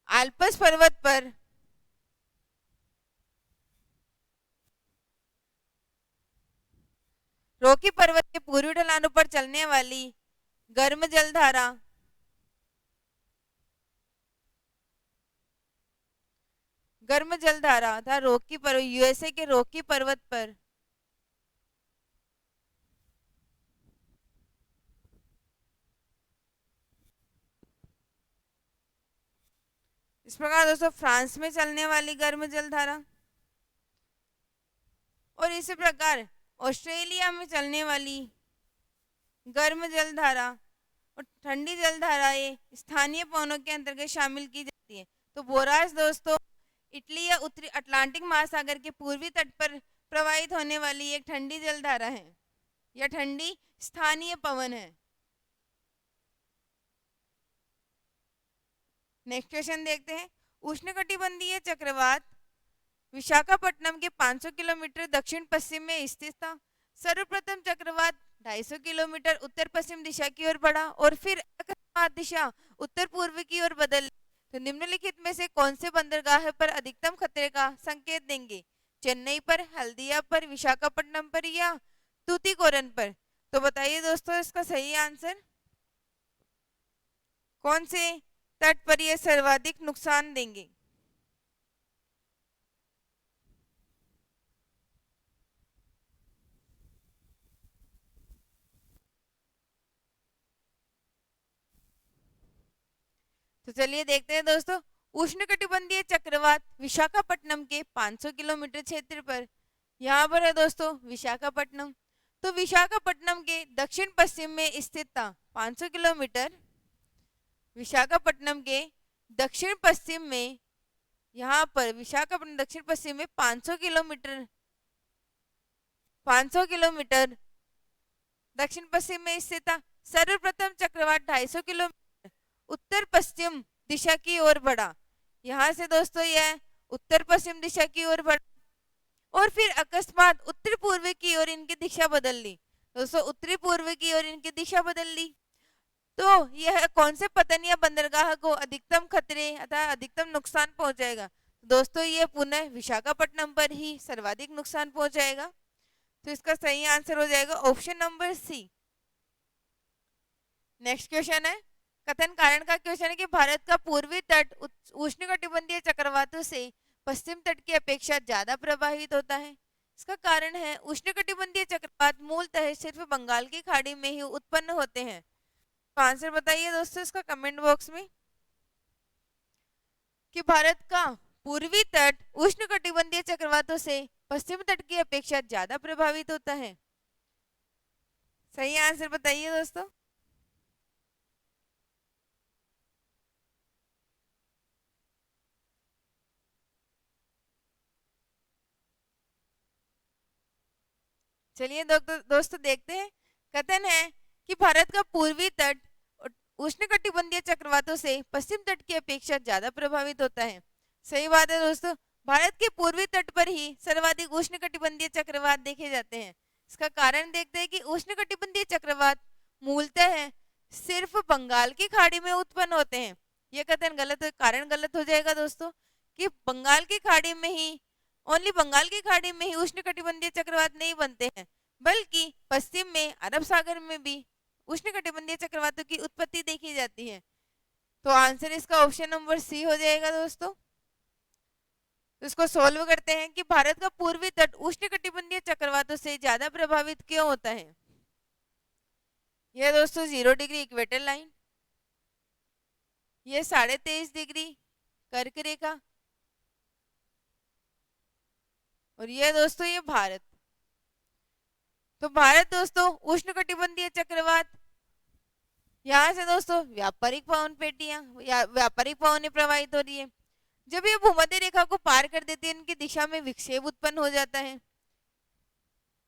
आल्पस पर्वत पर रॉकी पर्वत के पूर्वी ढलानों पर चलने वाली गर्म जलधारा था यूएसए के रॉकी पर्वत पर। इस प्रकार दोस्तों फ्रांस में चलने वाली गर्म जलधारा और इसी प्रकार ऑस्ट्रेलिया में चलने वाली गर्म जलधारा और ठंडी जलधारा ये स्थानीय पवनों के अंतर्गत शामिल की जाती है। तो बोरास दोस्तों इटली या उत्तरी अटलांटिक महासागर के पूर्वी तट पर प्रवाहित होने वाली एक ठंडी जलधारा है या ठंडी स्थानीय पवन है। नेक्स्ट क्वेश्चन देखते हैं, उष्णकटिबंधीय चक्रवात विशाखापट्टनम के 500 किलोमीटर दक्षिण पश्चिम में स्थित था। सर्वप्रथम चक्रवात 250 किलोमीटर उत्तर पश्चिम दिशा की ओर बढ़ा और फिर अकस्मात दिशा उत्तर पूर्व की ओर बदल। तो निम्नलिखित में से कौन से बंदरगाह पर अधिकतम खतरे का संकेत देंगे? चेन्नई पर, हल्दिया पर, विशाखापट्टनम पर या तूतीकोरन पर? तो बताइए दोस्तों इसका सही आंसर। कौन से तट पर यह सर्वाधिक नुकसान देंगे? तो चलिए देखते हैं दोस्तों, उष्णकटिबंधीय चक्रवात विशाखापट्टनम के 500 किलोमीटर क्षेत्र पर, यहाँ पर है दोस्तों विशाखापट्टनम। तो विशाखापट्टनम के दक्षिण पश्चिम में स्थित था 500 किलोमीटर। विशाखापट्टनम के दक्षिण पश्चिम में, यहाँ पर विशाखापट्टनम दक्षिण पश्चिम में 500 किलोमीटर दक्षिण पश्चिम में स्थित था। सर्वप्रथम चक्रवात 250 किलोमीटर उत्तर पश्चिम दिशा की ओर बढ़ा। यहाँ से दोस्तों यह उत्तर पश्चिम दिशा की ओर बढ़ा और फिर अकस्मात उत्तर पूर्व की ओर इनकी दिशा बदल ली। दोस्तों उत्तरी पूर्व की ओर इनकी दिशा बदल ली। तो यह कौन से पतन या बंदरगाह को अधिकतम खतरे अथवा अधिकतम नुकसान पहुंचाएगा? दोस्तों ये पुनः विशाखापट्टनम पर ही सर्वाधिक नुकसान पहुंचाएगा। तो इसका सही आंसर हो जाएगा option number C. Next question है, कथन कारण का क्वेश्चन है कि भारत का पूर्वी तट उष्णकटिबंधीय चक्रवातों से पश्चिम तट की अपेक्षा ज्यादा प्रभावित होता है। इसका कारण है उष्णकटिबंधीय चक्रवात मूलतः सिर्फ बंगाल की खाड़ी में ही उत्पन्न होते हैं। तो आंसर बताइए दोस्तों इसका कमेंट बॉक्स में कि भारत का पूर्वी तट उष्णकटिबंधीय चक्रवातों से पश्चिम तट की अपेक्षा ज्यादा प्रभावित होता है। सही आंसर बताइए दोस्तों। चलिए दोस्तों देखते हैं। कथन है कि भारत का पूर्वी तट उष्णकटिबंधीय चक्रवातों से पश्चिम तट की अपेक्षा ज्यादा प्रभावित होता है। सही बात है दोस्तों, भारत के पूर्वी तट पर ही सर्वाधिक उष्णकटिबंधीय चक्रवात देखे जाते हैं। इसका कारण देखते हैं कि उष्णकटिबंधीय चक्रवात मूलतः सिर्फ बंगाल की खाड़ी में उत्पन्न होते हैं। यह कथन गलत, कारण गलत हो जाएगा दोस्तों कि बंगाल की खाड़ी में ही, ओनली बंगाल की खाड़ी में ही उष्णकटिबंधीय चक्रवात नहीं बनते हैं, बल्कि पश्चिम में अरब सागर में भी उष्णकटिबंधीय चक्रवातों की उत्पत्ति देखी जाती है। तो आंसर इसका ऑप्शन नंबर सी हो जाएगा दोस्तों। तो इसको सॉल्व करते हैं कि भारत का पूर्वी तट उष्णकटिबंधीय चक्रवातों से ज्यादा प्रभावित क्यों होता है। यह दोस्तों 0 डिग्री इक्वेटर लाइन, यह 23.5 डिग्री कर्क रेखा, और यह दोस्तों ये भारत। तो भारत दोस्तों उष्णकटिबंधीय चक्रवात, यहाँ से दोस्तों व्यापारिक पवन पेटियां या व्यापारिक पवनें प्रवाहित हो रही है। जब ये भूमध्य रेखा को पार कर देती है, इनकी दिशा में विक्षेप उत्पन्न हो जाता है।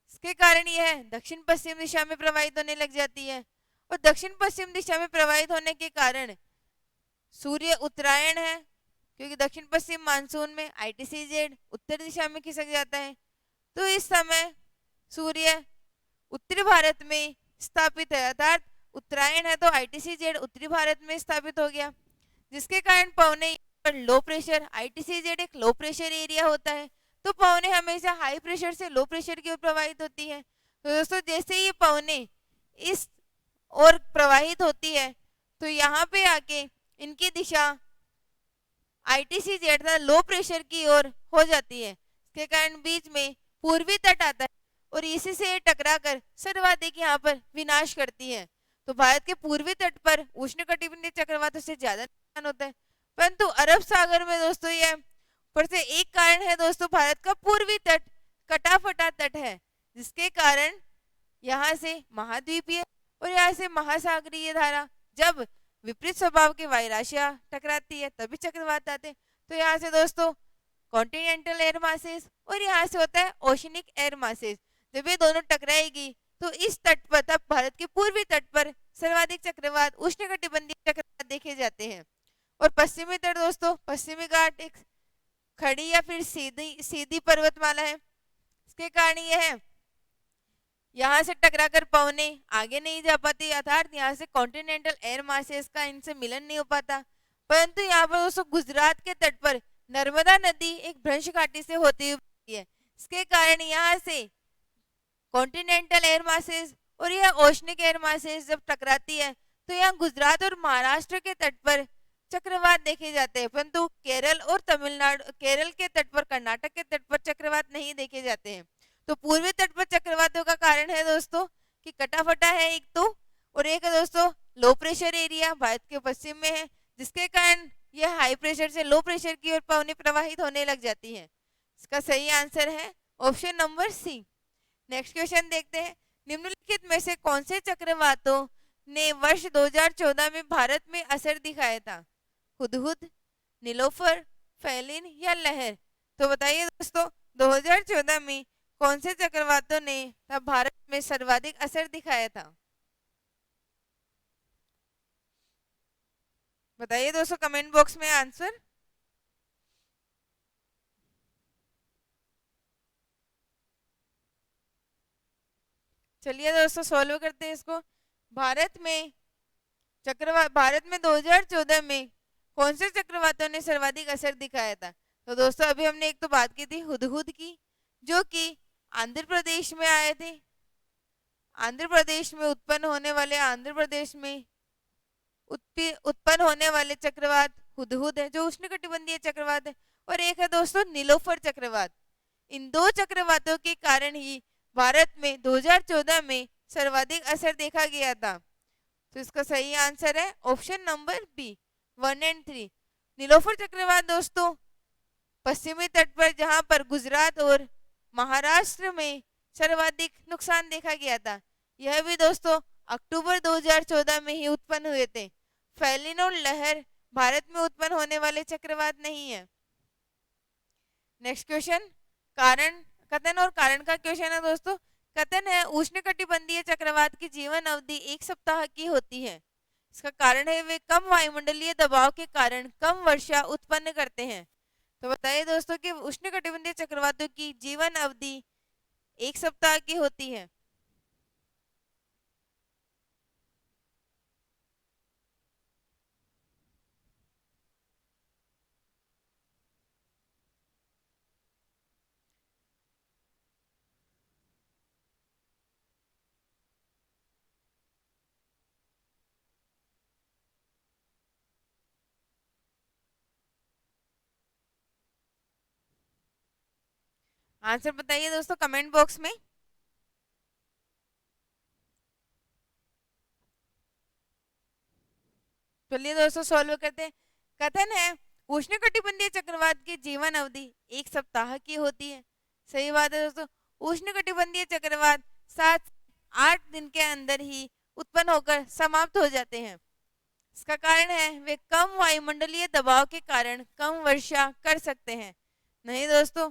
इसके कारण यह दक्षिण पश्चिम दिशा में प्रवाहित होने लग जाती है, और दक्षिण पश्चिम दिशा में प्रवाहित होने के कारण सूर्य उत्तरायण है, क्योंकि दक्षिण पश्चिम मानसून में ITCZ उत्तर दिशा में खिसक जाता है। तो इस समय सूर्य उत्तरी भारत में स्थापित है, अर्थात उत्तरायण है तो ITCZ उत्तरी भारत में स्थापित हो गया, जिसके कारण पवने लो प्रेशर, ITCZ एक लो प्रेशर एरिया होता है, तो पवने हमेशा हाई प्रेशर से लो प्रेशर की ओर प्रवाहित होती है। तो दोस्तों जैसे ये पवने इस ओर प्रवाहित होती है, तो यहाँ पे आके इनकी दिशा ITCZ लो प्रेशर की ओर हो जाती है। इसके कारण बीच में पूर्वी तट आता है और इसी से टकराकर सर्वाधिक यहाँ पर विनाश करती है। तो भारत के पूर्वी तट पर उष्णकटिबंधीय चक्रवातों से ज्यादा नुकसान होता है, परंतु अरब सागर में दोस्तों यह पर से एक कारण है दोस्तों, भारत का पूर्वी तट कटा फटा तट है, जिसके कारण यहाँ से महाद्वीपीय और यहाँ से महासागरीय धारा जब विपरीत स्वभाव के वायुराशियां टकराती है तभी चक्रवात आते हैं। तो यहाँ से दोस्तों कॉन्टिनेंटल एयर मासेस और यहाँ से होता है ओशनिक एयर मासेस, जब ये दोनों टकराएगी तो इस तट पर, तब भारत के पूर्वी तट पर सर्वाधिक चक्रवात उष्णकटिबंधीय चक्रवात देखे जाते हैं। और पश्चिमी तट दोस्तों, पश्चिमी घाट एक खड़ी या फिर सीधी सीधी पर्वतमाला है, इसके कारण यह है यहाँ से टकराकर पवने आगे नहीं जा पाती, अर्थात यहाँ से कॉन्टिनेंटल एयर मासेस का इनसे मिलन नहीं हो पाता। परंतु यहाँ पर दोस्तों गुजरात के तट पर नर्मदा नदी एक भ्रंश घाटी से होती हुई है, इसके कारण यहाँ से कॉन्टिनेंटल एयर मासेस और यह ओशनिक एयर मासेस जब टकराती है तो यहाँ गुजरात और महाराष्ट्र के तट पर चक्रवात देखे जाते हैं, परंतु केरल और तमिलनाडु, केरल के तट पर, कर्नाटक के तट पर चक्रवात नहीं देखे जाते हैं। तो पूर्वी तट पर चक्रवातों का कारण है दोस्तों कि कटाफटा है एक तो, और एक है दोस्तों लो प्रेशर एरिया भारत के पश्चिम में है, जिसके कारण यह हाई प्रेशर से लो प्रेशर की ओर पवनें प्रवाहित होने लग जाती है। इसका सही आंसर है option number C. Next question देखते हैं, निम्नलिखित में से कौन से चक्रवातों ने वर्ष 2014 में भारत में असर दिखाया था? हुदहुद, नीलोफर, फैलिन या लहर? तो बताइए दोस्तों 2014 में कौन से चक्रवातों ने तब भारत में सर्वाधिक असर दिखाया था? बताइए दोस्तों कमेंट बॉक्स में आंसर। चलिए दोस्तों सॉल्व करते हैं इसको। भारत में 2014 में कौन से चक्रवातों ने सर्वाधिक असर दिखाया था? तो दोस्तों अभी हमने एक तो बात की थी हुदहुद की, जो कि आंध्र प्रदेश में आए थे। आंध्र प्रदेश में उत्पन्न होने वाले, आंध्र प्रदेश में उत्पन्न होने वाले चक्रवात हुदहुद है, जो उष्णकटिबंधीय चक्रवात है। और एक है दोस्तों नीलोफर चक्रवात। इन दो चक्रवातों के कारण ही भारत में 2014 में सर्वाधिक असर देखा गया था। तो इसका सही आंसर है ऑप्शन नंबर बी, 1 और 3। नीलोफर चक्रवात दोस्तों पश्चिमी तट पर, जहां पर गुजरात और महाराष्ट्र में सर्वाधिक नुकसान देखा गया था। यह भी दोस्तों अक्टूबर 2014 में ही उत्पन्न हुए थे। फेलिनो लहर भारत में उत्पन्न होने वाले चक्रवात नहीं है। नेक्स्ट क्वेश्चन, कारण, कथन और कारण का क्वेश्चन है दोस्तों। कथन है उष्णकटिबंधीय चक्रवात की जीवन अवधि 1 सप्ताह की होती है। इसका कारण है वे कम वायुमंडलीय दबाव के कारण कम वर्षा उत्पन्न करते हैं। तो बताइए दोस्तों कि उष्णकटिबंधीय चक्रवातों की जीवन अवधि 1 सप्ताह की होती है। आंसर बताइए दोस्तों कमेंट बॉक्स में। चलिए दोस्तों सॉल्व करते हैं। कथन है उष्णकटिबंधीय चक्रवात की जीवन अवधि 1 सप्ताह की होती है। सही बात है दोस्तों। उष्णकटिबंधीय चक्रवात 7-8 दिन के अंदर ही उत्पन्न होकर समाप्त हो जाते हैं। इसका कारण है वे कम वायुमंडलीय दबाव के कारण कम वर्षा कर सकते हैं। नहीं दोस्तों,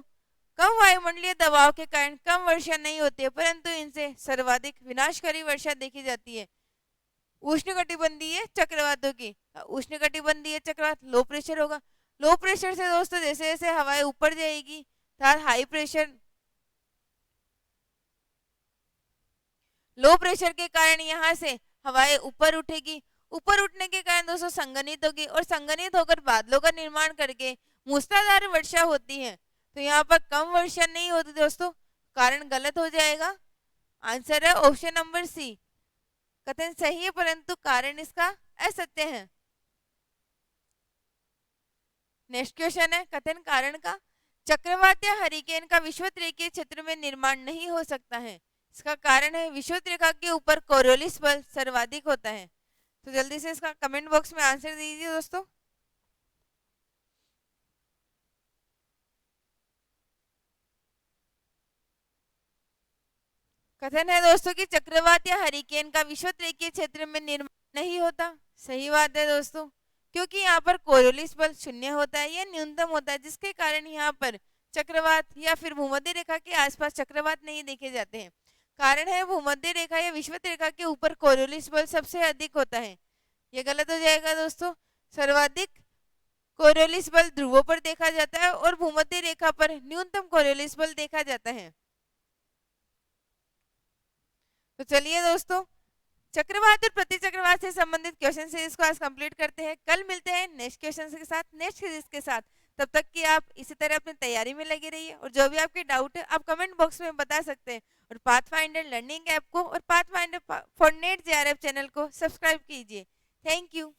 कम वायुमंडलीय दबाव के कारण कम वर्षा नहीं होती है, परंतु इनसे सर्वाधिक विनाशकारी वर्षा देखी जाती है उष्णकटिबंधीय चक्रवातों की। उष्णकटिबंधीय चक्रवात लो प्रेशर होगा। लो प्रेशर से दोस्तों जैसे जैसे हवाएं ऊपर जाएगी, हाई प्रेशर, लो प्रेशर के कारण यहाँ से हवाएं ऊपर उठेगी। ऊपर उठने के कारण दोस्तों संघनित होगी, और संघनित होकर बादलों का निर्माण करके मूसलाधार वर्षा होती है। तो यहाँ पर कम वर्षा नहीं होती दोस्तों, कारण गलत हो जाएगा। आंसर है ऑप्शन नंबर सी, कथन सही है परंतु कारण इसका असत्य है। नेक्स्ट क्वेश्चन है कथन कारण का। चक्रवात या हरिकेन का विषुवत रेखीय क्षेत्र में निर्माण नहीं हो सकता है। इसका कारण है विषुवत रेखा के ऊपर कोरियोलिस बल सर्वाधिक होता है। तो जल्दी से इसका कमेंट बॉक्स में आंसर दीजिए दोस्तों। कथन है दोस्तों कि चक्रवात या हरिकेन का विषुवत रेखीय क्षेत्र में निर्माण नहीं होता। सही बात है दोस्तों, क्योंकि यहाँ पर कोरियोलिस बल 0 होता है, यह न्यूनतम होता है, जिसके कारण यहाँ पर चक्रवात या फिर भूमध्य रेखा के आसपास चक्रवात नहीं देखे जाते हैं। कारण है भूमध्य रेखा या विषुवत रेखा के ऊपर कोरियोलिस बल सबसे अधिक होता है। ये गलत हो जाएगा दोस्तों। सर्वाधिक कोरियोलिस बल ध्रुवों पर देखा जाता है और भूमध्य रेखा पर न्यूनतम कोरियोलिस बल देखा जाता है। तो चलिए दोस्तों चक्रवात और प्रति चक्रवात से संबंधित क्वेश्चन सीरीज को आज कंप्लीट करते हैं। कल मिलते हैं नेक्स्ट क्वेश्चन के साथ, नेक्स्ट सीरीज के साथ। तब तक कि आप इसी तरह अपनी तैयारी में लगे रहिए, और जो भी आपके डाउट है आप कमेंट बॉक्स में बता सकते हैं। और पाथफाइंडर लर्निंग ऐप को और pathfinder for NET JRF channel को सब्सक्राइब कीजिए। Thank you.